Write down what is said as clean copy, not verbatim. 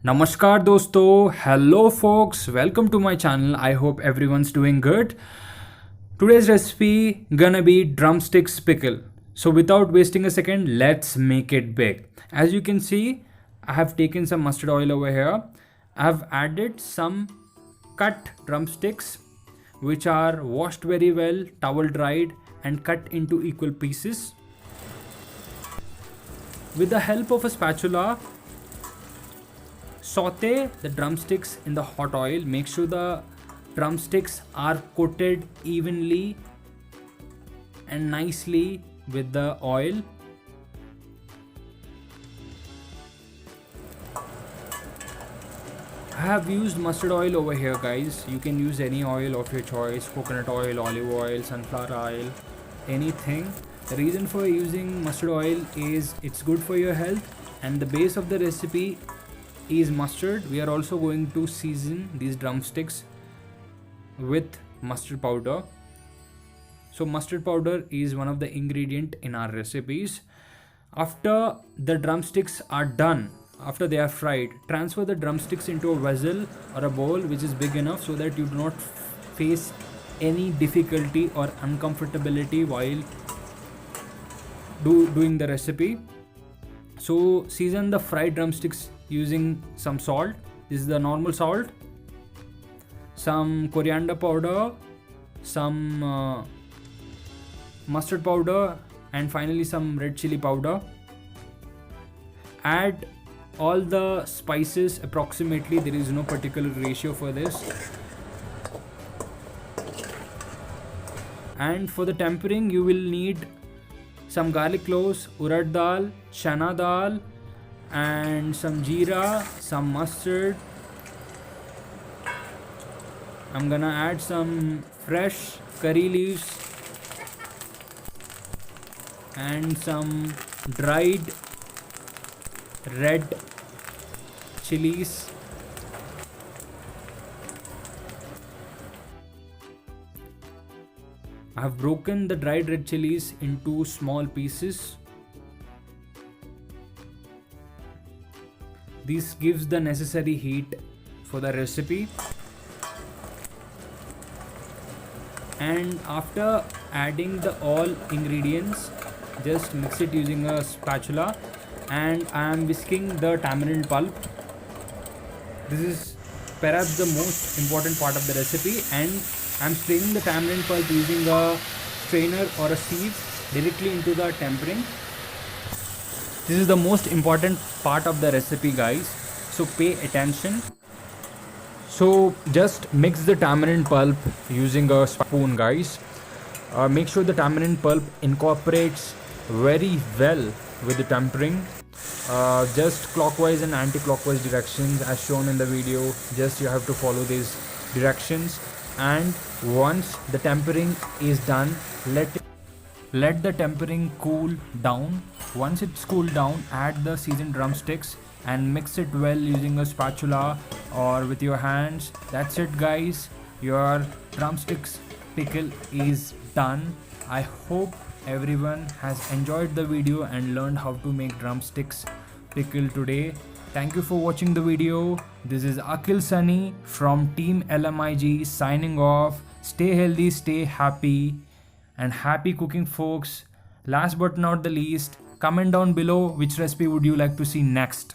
Namaskar dosto, hello folks, welcome to my channel. I hope everyone's doing good. Today's recipe gonna be drumsticks pickle. So without wasting a second, let's make it big. As you can see, I have taken some mustard oil over here. I have added some cut drumsticks which are washed very well, towel dried and cut into equal pieces. With the help of a spatula, saute the drumsticks in the hot oil. Make sure the drumsticks are coated evenly and nicely with the oil. I have used mustard oil over here, guys. You can use any oil of your choice: coconut oil, olive oil, sunflower oil, anything. The reason for using mustard oil is it's good for your health, and the base of the recipe is mustard. We are also going to season these drumsticks with mustard powder. So mustard powder is one of the ingredient in our recipes. After the drumsticks are done, after they are fried, transfer the drumsticks into a vessel or a bowl which is big enough so that you do not face any difficulty or uncomfortability while doing the recipe. So season the fried drumsticks using some salt. This is the normal salt, some coriander powder, some mustard powder, and finally some red chili powder. Add all the spices approximately. There is no particular ratio for this. And for the tempering, you will need some garlic cloves, urad dal, chana dal, and some jeera, some mustard. I'm gonna add some fresh curry leaves and some dried red chilies. I have broken the dried red chilies into small pieces. This gives the necessary heat for the recipe. And after adding the all ingredients, just mix it using a spatula, and I am whisking the tamarind pulp. This is perhaps the most important part of the recipe, and I am straining the tamarind pulp using a strainer or a sieve directly into the tempering. This is the most important part of the recipe, guys, so pay attention. So just mix the tamarind pulp using a spoon, guys. Make sure the tamarind pulp incorporates very well with the tempering. Just clockwise and anti-clockwise directions as shown in the video. Just you have to follow these directions, and once the tempering is done, let the tempering cool down. Once it's cooled down, add the seasoned drumsticks and mix it well using a spatula or with your hands. That's it, guys. Your drumsticks pickle is done. I hope everyone has enjoyed the video and learned how to make drumsticks pickle today. Thank you for watching the video. This is Akhil Sunny from Team LMIG signing off. Stay healthy, stay happy, and happy cooking, folks. Last but not the least, comment down below which recipe would you like to see next.